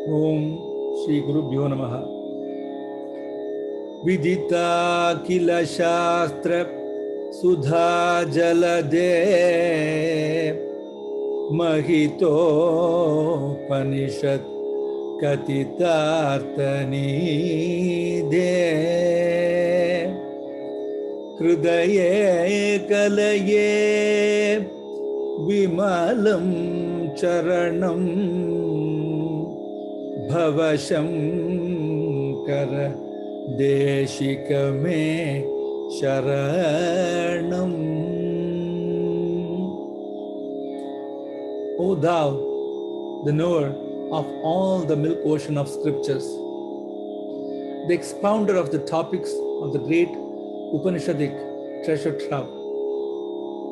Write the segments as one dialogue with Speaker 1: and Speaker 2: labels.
Speaker 1: Om Shri Gurubhyo Namaha. Vidita Kila Shastra Sudha Jalade Mahito Panishad Katitartani De Hridaye Kalaye Vimalam Charanam Bhavashankara Deshikame Sharanam. O thou, the knower of all the milk ocean of scriptures, the expounder of the topics of the great Upanishadic treasure trove,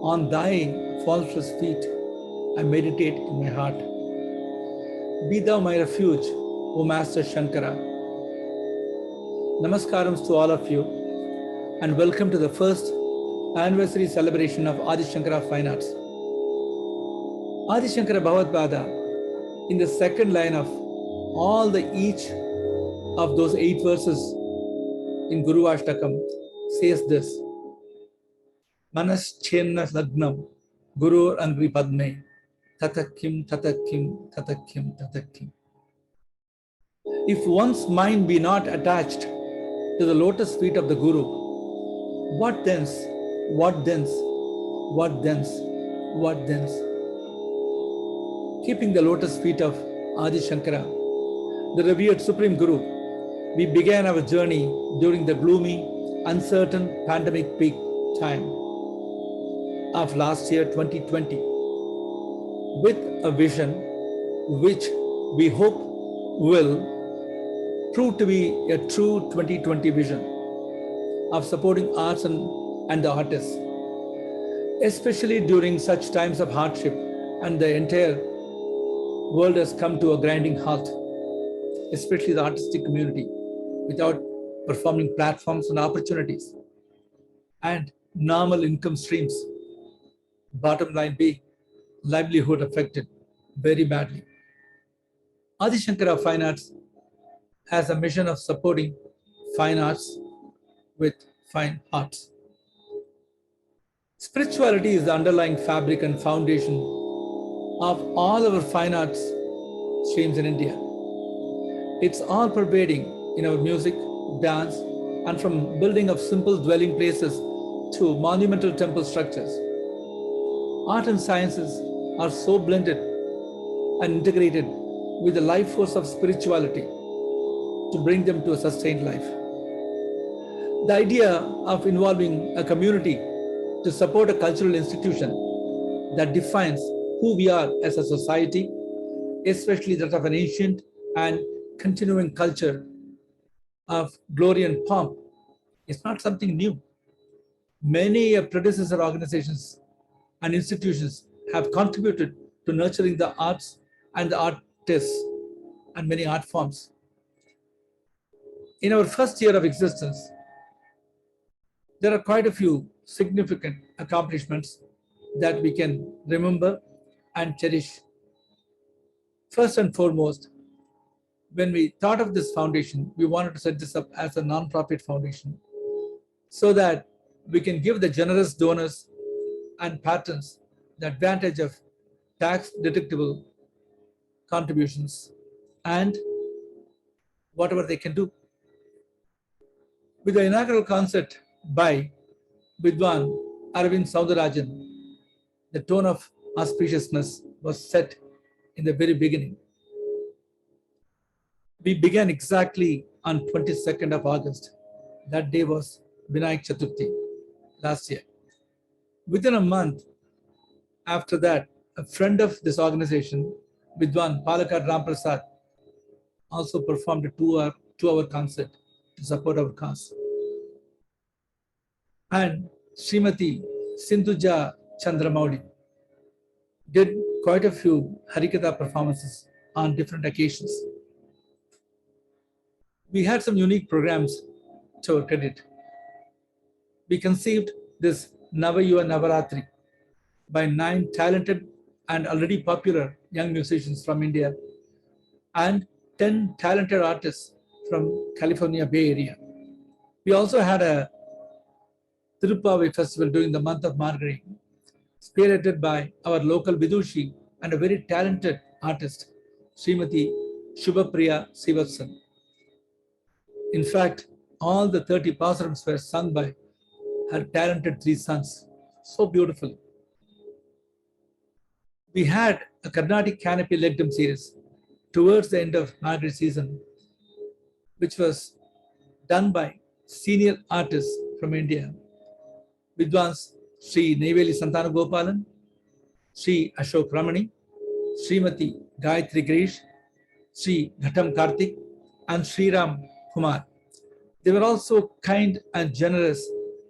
Speaker 1: on thy faultless feet I meditate in my heart. Be thou my refuge, O Master Shankara. Namaskarams to all of you and welcome to the first anniversary celebration of Adi Shankara Fine Arts. Adi Shankara Bhagavad-pada, in the second line of all the each of those 8 verses in Guru Ashtakam, says this: Manas Chenna Lagnam Gurur Angri Padme Tatakim Tatakim Tatakim Tatakim. If one's mind be not attached to the lotus feet of the Guru, what thence, what thence, what thence, what thence? Keeping the lotus feet of Adi Shankara, the revered Supreme Guru, we began our journey during the gloomy, uncertain pandemic peak time of last year 2020 with a vision which we hope will prove to be a true 2020 vision of supporting arts and the artists, especially during such times of hardship and the entire world has come to a grinding halt, especially the artistic community, without performing platforms and opportunities and normal income streams. Bottom line being, livelihood affected very badly. Adi Shankara Fine Arts has a mission of supporting fine arts with fine hearts. Spirituality is the underlying fabric and foundation of all our fine arts streams in India. It's all pervading in our music, dance, and from building of simple dwelling places to monumental temple structures. Art and sciences are so blended and integrated with the life force of spirituality to bring them to a sustained life. The idea of involving a community to support a cultural institution that defines who we are as a society, especially that of an ancient and continuing culture of glory and pomp, is not something new. Many predecessor organizations and institutions have contributed to nurturing the arts and the artists and many art forms. In our first year of existence, there are quite a few significant accomplishments that we can remember and cherish. First and foremost, when we thought of this foundation, we wanted to set this up as a non-profit foundation so that we can give the generous donors and patrons the advantage of tax deductible contributions and whatever they can do. With the inaugural concert by Vidwan Arvind Soundarajan, the tone of auspiciousness was set in the very beginning. We began exactly on 22nd of August. That day was Vinayak Chaturthi last year. Within a month after that, a friend of this organization, Vidwan Palakkad Ramprasad, also performed a two-hour concert to support our cause. And Srimati Sindhuja Chandramouli did quite a few Harikatha performances on different occasions. We had some unique programs to our credit. We conceived this Navayuva Navaratri by 9 talented and already popular young musicians from India and 10 talented artists from California Bay Area. We also had a Tiruppavi festival during the month of Margazhi, spearheaded by our local Vidushi and a very talented artist, Srimati Shubhapriya Sivatsan. In fact, all the 30 pasarams were sung by her talented three sons so beautifully. We had a Carnatic Canopy Legdom series towards the end of Margazhi season, which was done by senior artists from India, Vidwans Sri Neyveli Santana Gopalan, Sri Ashok Ramani, Srimati Gayatri Girish, Sri Ghatam Karthik, and Sri Ram Kumar. They were also kind and generous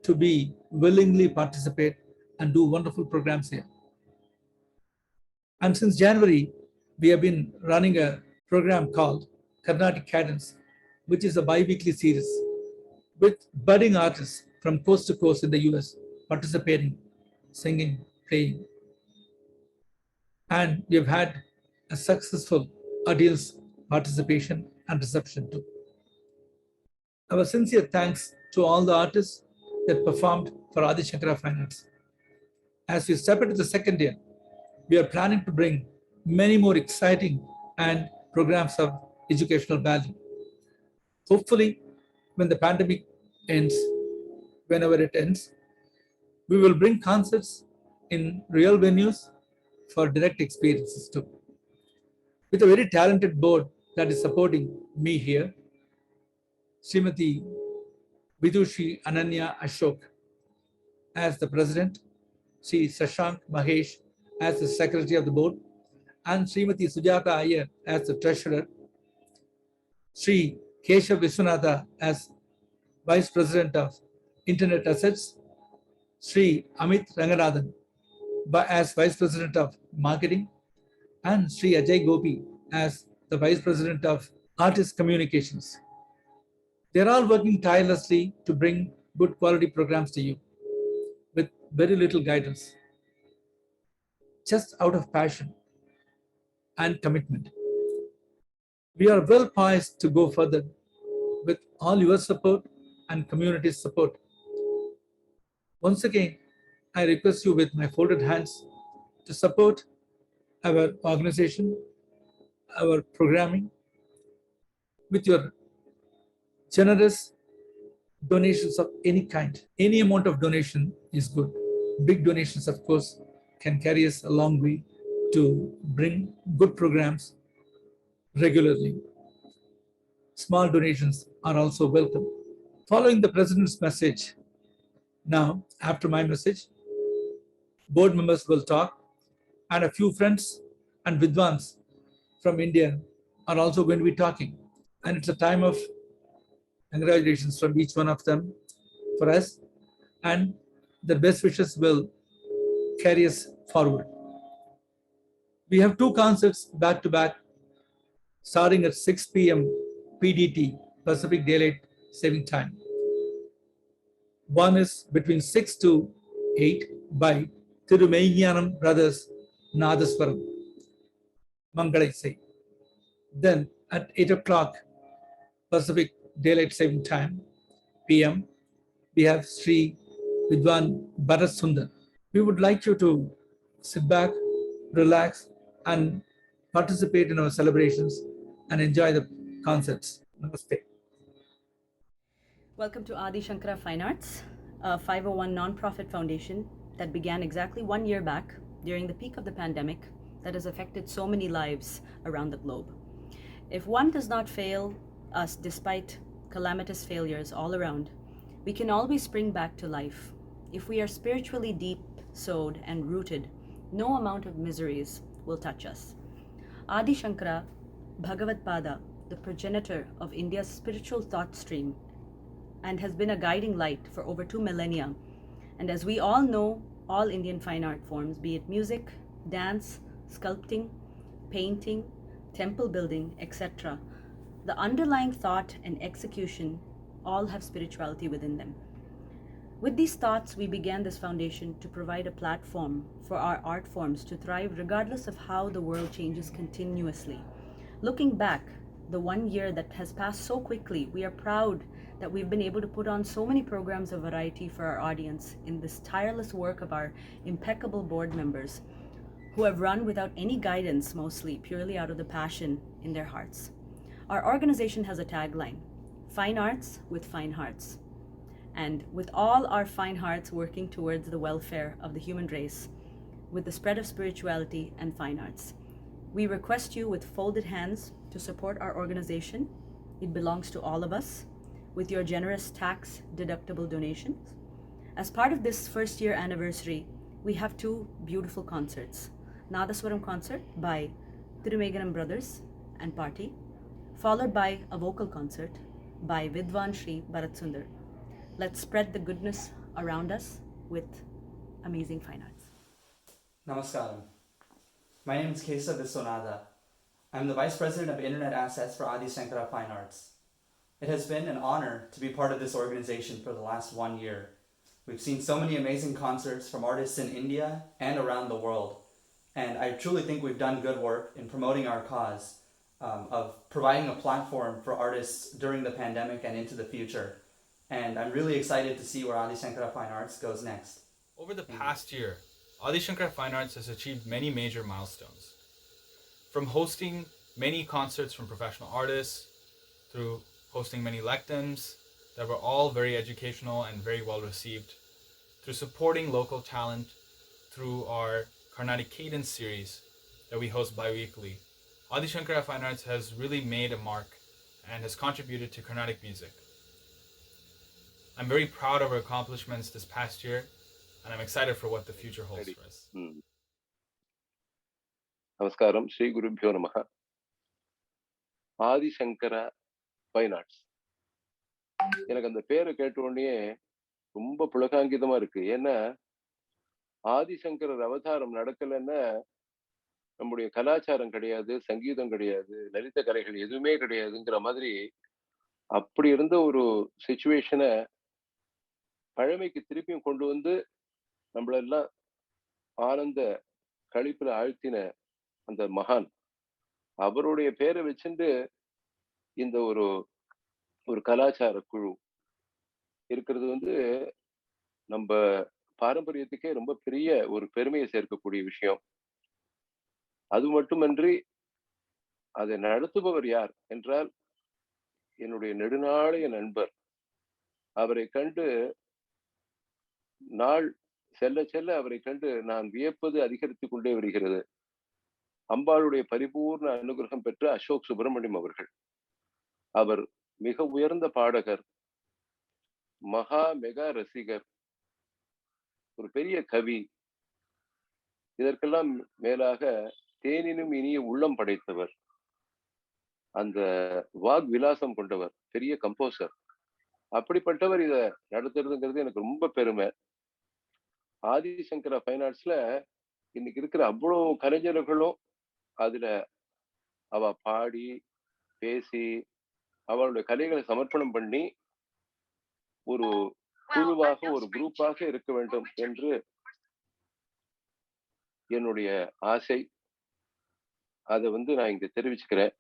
Speaker 1: to be willingly participate and do wonderful programs here. And since January, we have been running a program called Carnatic Cadence, which is a bi-weekly series with budding artists from coast to coast in the US participating, singing, playing. And we have had a successful audience participation and reception too. Our sincere thanks to all the artists that performed for Adi Shankara Fine Arts. As we step into the second year, we are planning to bring many more exciting and programs of educational value. Hopefully, when the pandemic ends, whenever it ends, we will bring concerts in real venues for direct experiences too. With a very talented board that is supporting me here, Srimati Vidushi Ananya Ashok as the president, Sri Sashank Mahesh as the secretary of the board, and Srimati Sujata Iyer as the treasurer, Sri Keshav Viswanatha as vice president of internet assets, Sri Amit Ranganathan as vice president of marketing, and Sri Ajay Gopi as the vice president of artist communications. They're all working tirelessly to bring good quality programs to you with very little guidance, just out of passion and commitment. We are well poised to go further with all your support and community support. Once again, I request you with my folded hands to support our organization, our programming with your generous donations of any kind. Any amount of donation is good. Big donations, of course, can carry us a long way to bring good programs regularly. Small donations are also welcome. Following the President's message, now, after my message, board members will talk, and a few friends and Vidwans from India are also going to be talking. And it's a time of congratulations from each one of them for us, and the best wishes will carry us forward. We have two concerts back to back, starting at 6 p.m. PDT, Pacific Daylight Saving Time. One is between 6 to 8 by Tirumaiyanam Brothers Nadaswaram, Mangalai. Then at 8 o'clock Pacific Daylight Saving Time, PM, we have Sri Vidwan Bharat Sundar. We would like you to sit back, relax, and participate in our celebrations and enjoy the concerts. Namaste.
Speaker 2: Welcome to Adi Shankara Fine Arts, a 501 non-profit foundation that began exactly 1 year back during the peak of the pandemic that has affected so many lives around the globe. If one does not fail us despite calamitous failures all around, we can always spring back to life. If we are spiritually deep, sowed, and rooted, no amount of miseries will touch us. Adi Shankara, Bhagavad Pada, the progenitor of India's spiritual thought stream, and has been a guiding light for over 2 millennia. And as we all know, all Indian fine art forms, be it music, dance, sculpting, painting, temple building, etc., the underlying thought and execution all have spirituality within them. With these thoughts, we began this foundation to provide a platform for our art forms to thrive regardless of how the world changes continuously. Looking back, the 1 year that has passed so quickly. We are proud that we've been able to put on so many programs of variety for our audience in this tireless work of our impeccable board members who have run without any guidance, mostly purely out of the passion in their hearts. Our organization has a tagline, Fine Arts with Fine Hearts. And with all our fine hearts working towards the welfare of the human race, with the spread of spirituality and fine arts, we request you with folded hands to support our organization. It belongs to all of us, with your generous tax-deductible donations. As part of this first year anniversary, we have 2 beautiful concerts. Nadaswaram concert by Thirumeganam Brothers and Party, followed by a vocal concert by Vidwan Shri Bharat Sundar. Let's spread the goodness around us with amazing fine arts.
Speaker 3: Namaskaram. My name is Kesa Viswanatha. I'm the Vice President of Internet Assets for Adi Shankara Fine Arts. It has been an honor to be part of this organization for the last 1 year. We've seen so many amazing concerts from artists in India and around the world. And I truly think we've done good work in promoting our cause of providing a platform for artists during the pandemic and into the future. And I'm really excited to see where Adi Shankara Fine Arts goes next.
Speaker 4: Over the past year, Adi Shankara Fine Arts has achieved many major milestones. From hosting many concerts from professional artists, through hosting many lectums that were all very educational and very well received, through supporting local talent, through our Carnatic Cadence series that we host bi-weekly, Adi Shankara Fine Arts has really made a mark and has contributed to Carnatic music. I'm very proud of our accomplishments this past year, and I'm excited for what the future holds for us.
Speaker 5: நமஸ்காரம். ஸ்ரீ குருபியோ நமஹ. Adi Shankara fine arts. எனக்கு அந்த பேரை கேட்ட உடனே ரொம்ப புலகாங்கிதமா இருக்கு. ஏன்னா ஆதிசங்கரர் அவதாரம் நடக்கலைன்னா நம்முடைய கலாச்சாரம் கிடையாது, சங்கீதம் கிடையாது, லலித கலைகள் எதுவுமே கிடையாதுங்கிற மாதிரி அப்படி இருந்த ஒரு சிச்சுவேஷனை பழமைக்கு திருப்பியும் கொண்டு வந்து நம்மளெல்லாம் ஆனந்த கழிப்புல ஆழ்த்தின அந்த மகான் அவருடைய பேரை வச்சுட்டு இந்த ஒரு கலாச்சார குழு இருக்கிறது வந்து நம்ம பாரம்பரியத்துக்கே ரொம்ப பெரிய ஒரு பெருமையை சேர்க்கக்கூடிய விஷயம். அது மட்டுமன்றி அதை நடத்துபவர் யார் என்றால் என்னுடைய நெடுநாளைய நண்பர். அவரை கண்டு நாள் செல்ல செல்ல அவரை கண்டு நான் வியப்பது அதிகரித்துக் கொண்டே வருகிறது. அம்பாளுடைய பரிபூர்ண அனுகிரகம் பெற்ற அசோக் சுப்பிரமணியம் அவர்கள். அவர் மிக உயர்ந்த பாடகர், மகா மெகா ரசிகர், ஒரு பெரிய கவி. இதற்கெல்லாம் மேலாக தேனினும் இனிய உள்ளம் படைத்தவர், அந்த வாக் விலாசம் கொண்டவர், பெரிய கம்போசர். அப்படிப்பட்டவர் இதை நடத்துறதுங்கிறது எனக்கு ரொம்ப பெருமை. ஆதிசங்கரா ஃபைன் ஆர்ட்ஸ்ல இன்னைக்கு இருக்கிற அவ்வளவு கலைஞர்களும் அதுல அவ பாடி பேசி அவளுடைய கலைகளை சமர்ப்பணம் பண்ணி ஒரு குழுவாக ஒரு குரூப்பாக இருக்க வேண்டும் என்று என்னுடைய ஆசை. அதை நான் இங்க தெரிவிச்சுக்கிறேன்.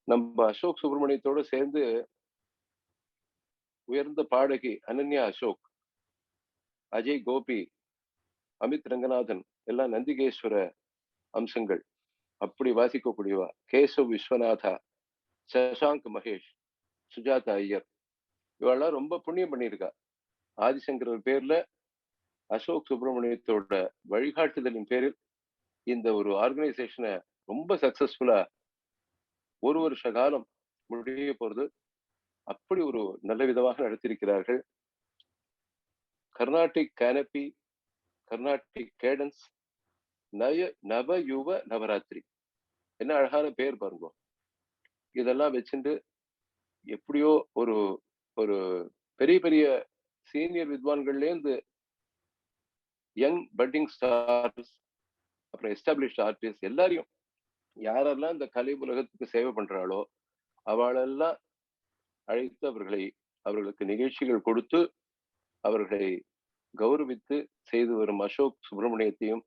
Speaker 5: நம்ம அசோக் சுப்பிரமணியத்தோட சேர்ந்து உயர்ந்த பாடகி அனன்யா அசோக், அஜய் கோபி, அமித் ரங்கநாதன் எல்லாம் நந்திகேஸ்வர அம்சங்கள் அப்படி வாசிக்கக்கூடியவா. கேசவ் விஸ்வநாதா, சசாங்க் மகேஷ், சுஜாதா ஐயர், இவெல்லாம் ரொம்ப புண்ணியம் பண்ணியிருக்கா. ஆதிசங்கரர் பேர்ல அசோக் சுப்பிரமணியத்தோட வழிகாட்டுதலின் பேரில் இந்த ஒரு ஆர்கனைசேஷனை ரொம்ப சக்சஸ்ஃபுல்லா ஒரு வருஷ காலம் முடிய போறது. அப்படி ஒரு நல்ல விதமாக நடத்தியிருக்கிறார்கள். கர்நாடிக் கேனப்பி, கர்நாடிக் கேடன்ஸ், நவயுவ நவராத்திரி, என்ன அழகான பேர் பாருங்க. இதெல்லாம் வச்சுட்டு எப்படியோ ஒரு ஒரு பெரிய பெரிய சீனியர் வித்வான்கள்லேருந்து யங் பட்டிங் ஸ்டார்ஸ், அப்புறம் எஸ்டாப்ளிஷ்ட் ஆர்டிஸ்ட் எல்லாரையும் யாரெல்லாம் இந்த கலை உலகத்துக்கு சேவை பண்றாளோ அவளெல்லாம் அழைத்து அவர்களுக்கு நிகழ்ச்சிகள் கொடுத்து அவர்களை கௌரவித்து செய்து வரும் அசோக் சுப்பிரமணியத்தையும்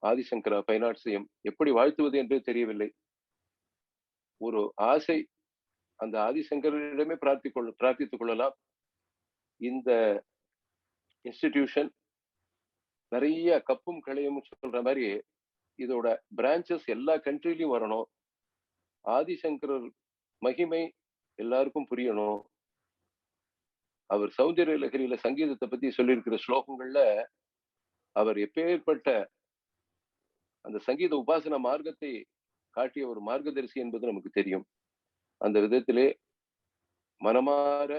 Speaker 5: ஆதிசங்கரா ஃபைன் ஆர்ட்ஸையும் எப்படி வாழ்த்துவது என்றே தெரியவில்லை. ஒரு ஆசை அந்த ஆதிசங்கரிடமே பிரார்த்தித்துக் கொள்ளலாம். இந்த இன்ஸ்டிடியூஷன் நிறைய கப்பும் களையும் சொல்ற மாதிரி இதோட பிரான்ச்சஸ் எல்லா கண்ட்ரிலையும் வரணும். ஆதிசங்கரர் மகிமை எல்லாருக்கும் புரியணும். அவர் சௌந்தர்ய லகரியில சங்கீதத்தை பத்தி சொல்லியிருக்கிற ஸ்லோகங்கள்ல அவர் எப்பேற்பட்ட அந்த சங்கீத உபாசன மார்க்கத்தை காட்டிய ஒரு மார்க்கதரிசி என்பது நமக்கு தெரியும். அந்த விதத்திலே மனமாற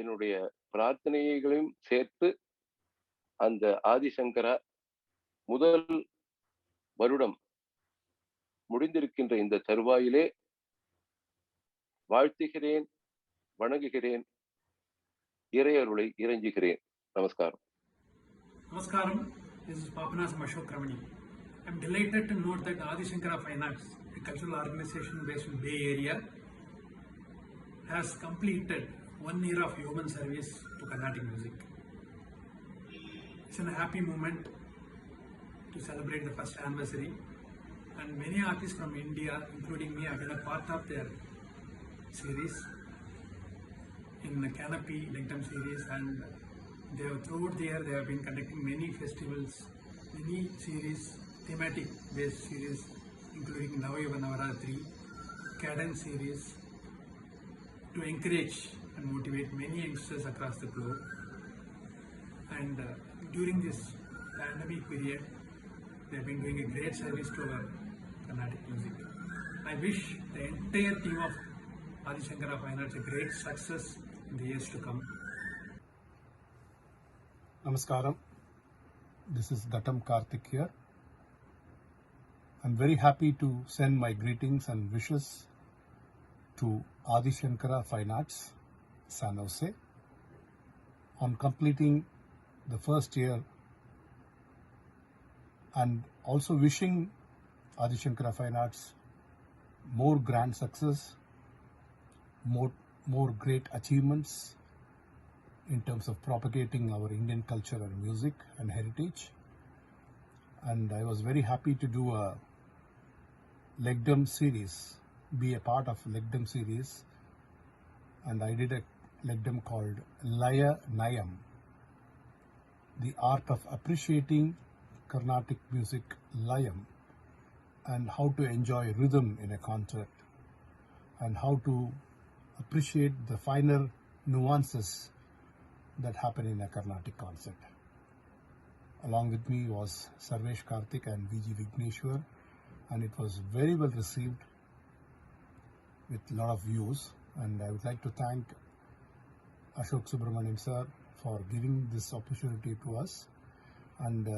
Speaker 5: என்னுடைய பிரார்த்தனைகளையும் சேர்த்து அந்த ஆதிசங்கரா முதல் வருடம் முடிந்திருக்கின்ற இந்த தருவாயிலே வாழ்த்துகிறேன், வணங்குகிறேன், இறையருளை இறைஞ்சுகிறேன். நமஸ்காரம்.
Speaker 6: Namaskaram, this is Papanasam Ashok Ramani. I'm delighted to note that Adi Shankara Fine Arts, a cultural organization based in Bay Area, has completed 1 year of human service to Carnatic music. It's a happy moment to celebrate the first anniversary, and many artists from India, including me, have been a part of their series in the Canopy Lectum series, and they have, throughout the year they have been conducting many festivals, many series, thematic based series, including Navayuga Navaratri, Cadence series, to encourage and motivate many youngsters across the globe. And during this pandemic period, they have been doing a great service to our Carnatic music. I wish the entire team of Adi Shankara Fine Arts a great success in the years to come.
Speaker 7: Namaskaram. This is Ghatam Karthik here. I'm very happy to send my greetings and wishes to Adi Shankara Fine Arts, San Jose, on completing the first year, and also wishing Adi Shankara Fine Arts more grand success, more great achievements in terms of propagating our Indian culture and music and heritage. And I was very happy to do a Legdom series, be a part of Legdom series, and I did a Legdom called Laya Nayam, the art of appreciating Carnatic music Layam, and how to enjoy rhythm in a concert, and how to appreciate the finer nuances that happen in a Carnatic concert. Along with me was Sarvesh Karthik and VG Vigneshwar, and it was very well received with a lot of views. And I would like to thank Ashok Subramaniam sir for giving this opportunity to us. And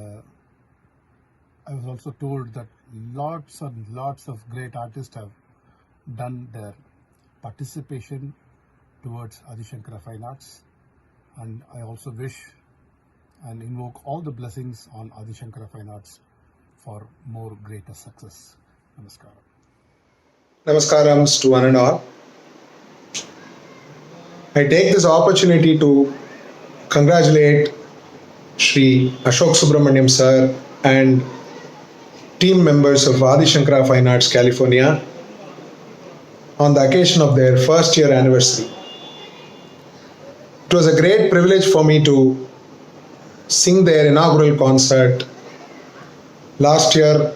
Speaker 7: I was also told that lots and lots of great artists have done their participation towards Adi Shankara Fine Arts. And I also wish and invoke all the blessings on Adi Shankara Fine Arts for more greater success. Namaskaram.
Speaker 8: Namaskarams to one and all. I take this opportunity to congratulate Shri Ashok Subramaniam sir and team members of Adi Shankara Fine Arts California on the occasion of their first year anniversary. It was a great privilege for me to sing their inaugural concert last year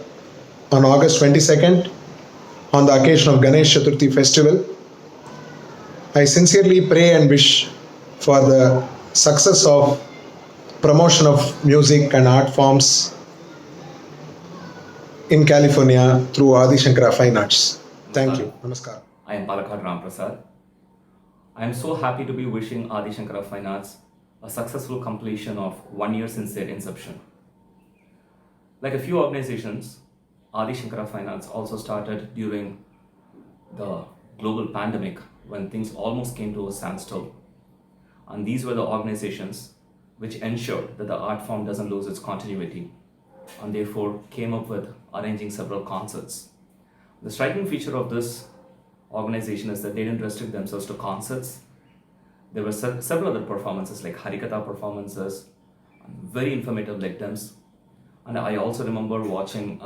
Speaker 8: on August 22nd on the occasion of Ganesh Chaturthi festival. I sincerely pray and wish for the success of promotion of music and art forms in California through Adi Shankara Fine Arts. Thank you. Namaskar.
Speaker 9: I am Palakkad Ramprasad. I am so happy to be wishing Adi Shankara Fine Arts a successful completion of 1 year since their inception. Like a few organizations, Adi Shankara Fine Arts also started during the global pandemic when things almost came to a standstill. And these were the organizations which ensured that the art form doesn't lose its continuity, and therefore came up with arranging several concerts. The striking feature of this organization is that they didn't restrict themselves to concerts. There were several other performances like Harikatha performances, very informative lectums. And I also remember watching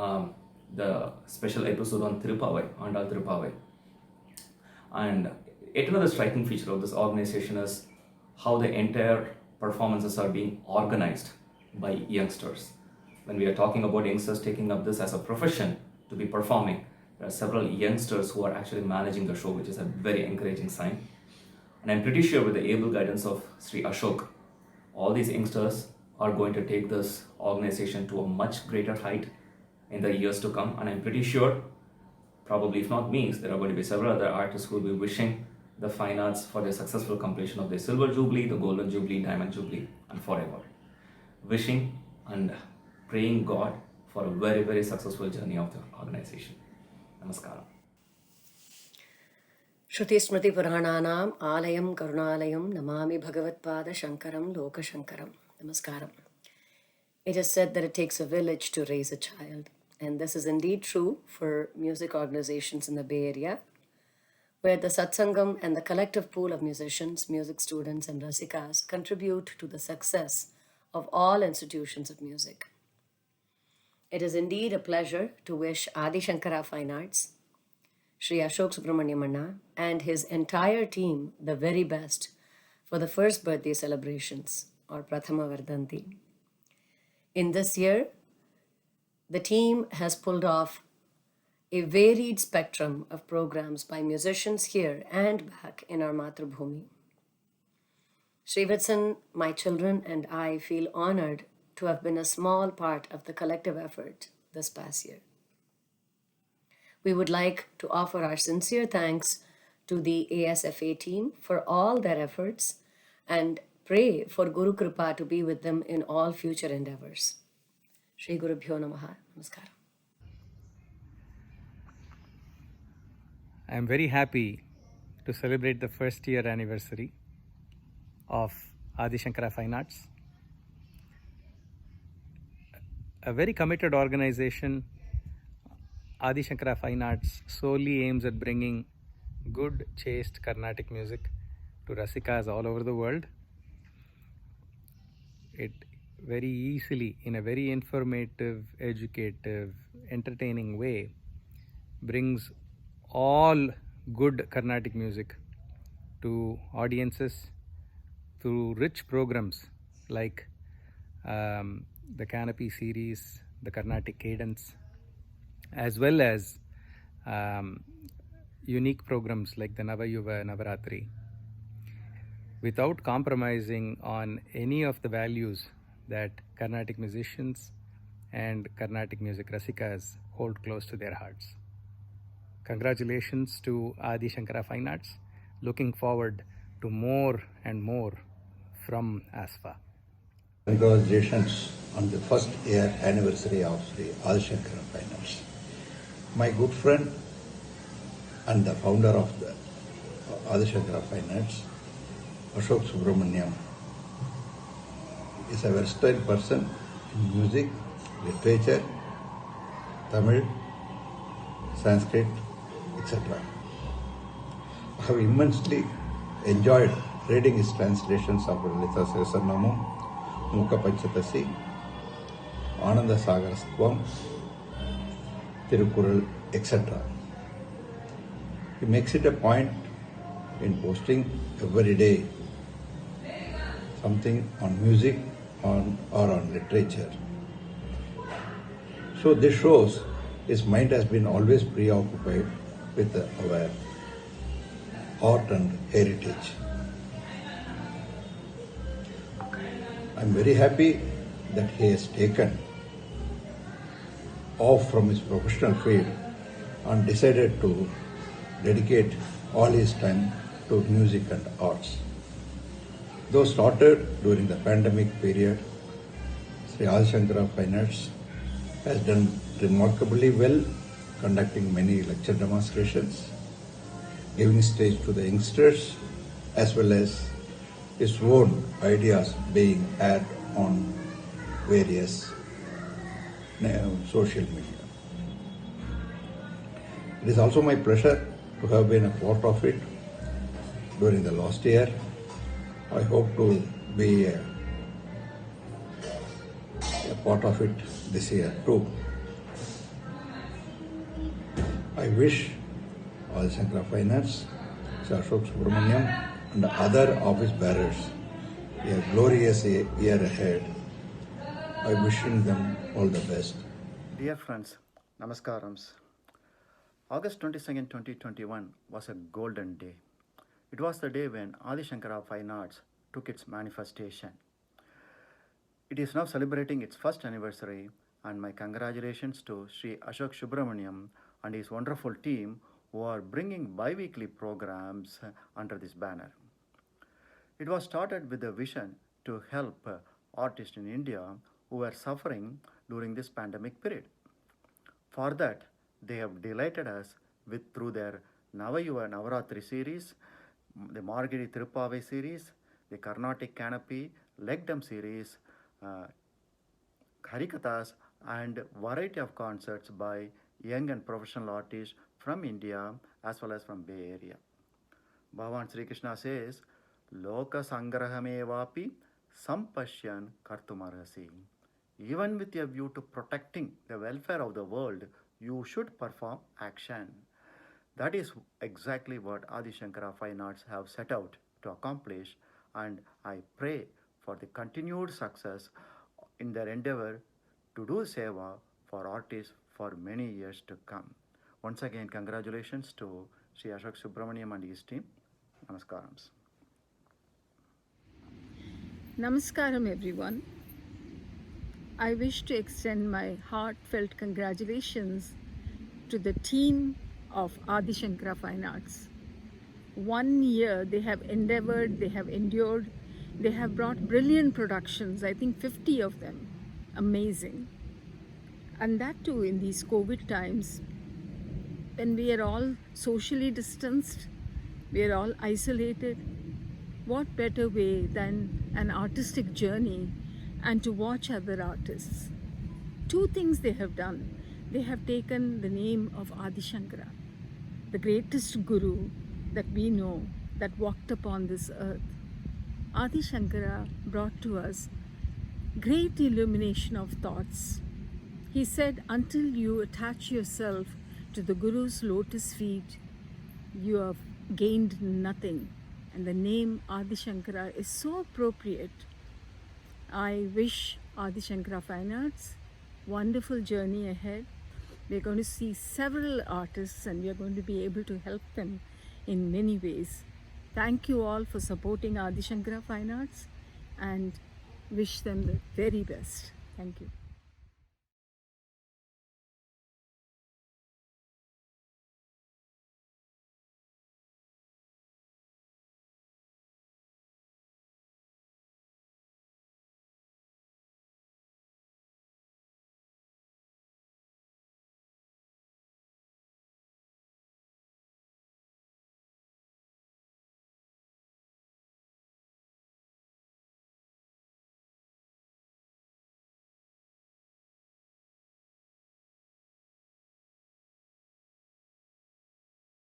Speaker 9: the special episode on Tirupavai, Andal Tirupavai. And yet another striking feature of this organization is how the entire performances are being organized by youngsters. When we are talking about youngsters taking up this as a profession to be performing, there are several youngsters who are actually managing the show, which is a very encouraging sign. And I'm pretty sure with the able guidance of Sri Ashok, all these youngsters are going to take this organization to a much greater height in the years to come. And I'm pretty sure, probably if not me, there are going to be several other artists who will be wishing the fine arts for their successful completion of the Silver Jubilee, the Golden Jubilee, Diamond Jubilee, and forever. Wishing and praying God for a very, very successful journey of the organization. Namaskaram.
Speaker 10: Shruti Smriti Purananam Alayam Karunalayam Namami Bhagavatpada Shankaram Loka Shankaram. Namaskaram. It is said that it takes a village to raise a child, and this is indeed true for music organizations in the Bay Area, where the satsangam and the collective pool of musicians, music students, and rasikas contribute to the success of all institutions of music. It is indeed a pleasure to wish Adi Shankara Fine Arts, Sri Ashok Subramaniam Anna, and his entire team the very best for the first birthday celebrations, or Prathama Vardhanti. In this year, the team has pulled off a varied spectrum of programs by musicians here and back in our Matrubhumi. Srivatsan, my children, and I feel honored to have been a small part of the collective effort this past year. We would like to offer our sincere thanks to the ASFA team for all their efforts and pray for Guru Kripa to be with them in all future endeavors. Shri Guru Bhyo Namaha. Namaskaram.
Speaker 1: I am very happy to celebrate the first year anniversary of Adi Shankara Fine Arts. A very committed organization, Adi Shankara Fine Arts solely aims at bringing good, chaste Carnatic music to rasikas all over the world. It very easily, in a very informative, educative, entertaining way, brings all good Carnatic music to audiences through rich programs like the Canopy series, the Carnatic Cadence, as well as unique programs like the Navayuva Navaratri, without compromising on any of the values that Carnatic musicians and Carnatic music rasikas hold close to their hearts. Congratulations to Adi Shankara Fine Arts. Looking forward to more and more from ASFA.
Speaker 11: Congratulations on the first year anniversary of the Adi Shankara Fine Arts. My good friend and the founder of the Adi Shankara Fine Arts, Ashok Subramaniam, is a versatile person in music, literature, Tamil, Sanskrit, etc. I have immensely enjoyed reading his translations of Lalita Sahasranamam, Mukha Panchatasi, Ananda Sagarastvam, Tirukural, etc. He makes it a point in posting every day something on music or on literature. So this shows his mind has been always preoccupied with our art and heritage. I'm very happy that he has taken off from his professional field and decided to dedicate all his time to music and arts. Though started during the pandemic period, Sri Adi Shankara Fine Arts has done remarkably well, conducting many lecture demonstrations, giving stage to the youngsters, as well as his own ideas being aired on various social media. It is also my pleasure to have been a part of it during the last year. I hope to be a part of it this year too. I wish Adi Shankara Fine Arts, Sir Ashok Subramaniam, and other office bearers a glorious year ahead. I wishing them all the best.
Speaker 12: Dear friends, Namaskarams. August 22nd, 2021 was a golden day. It was the day when Adi Shankara Fine Arts took its manifestation. It is now celebrating its first anniversary, and my congratulations to Sri Ashok Subramaniam and his wonderful team who are bringing bi-weekly programs under this banner. It was started with a vision to help artists in India who were suffering during this pandemic period. For that, they have delighted us through their Navayuva Navaratri series, the Margiri Tirupavai series, the Carnatic Canopy, Legdom series, Harikathas, and variety of concerts by young and professional artists from India as well as from Bay Area. Bhagavan Sri Krishna says, Loka Sangrahamevapi Sampashyan Kartumarhasi. Even with a view to protecting the welfare of the world, you should perform action. That is exactly what Adi Shankara Fine Arts have set out to accomplish, and I pray for the continued success in their endeavor to do seva for artists for many years to come. Once again, congratulations to Sri Ashok Subramaniam and his team. Namaskarams.
Speaker 13: Namaskaram everyone. I wish to extend my heartfelt congratulations to the team of Adi Shankara Fine Arts. 1 year they have endeavored, they have endured, they have brought brilliant productions, I think 50 of them. Amazing. And that too in these COVID times, when we are all socially distanced, we are all isolated. What better way than an artistic journey and to watch other artists? Two things they have done. They have taken the name of Adi Shankara, the greatest guru that we know that walked upon this earth. Adi Shankara brought to us great illumination of thoughts. He said, until you attach yourself to the Guru's lotus feet, you have gained nothing. And the name Adi Shankara is so appropriate. I wish Adi Shankara Fine Arts wonderful journey ahead. We're going to see several artists and we are going to be able to help them in many ways. Thank you all for supporting Adi Shankara Fine Arts and wish them the very best. Thank you.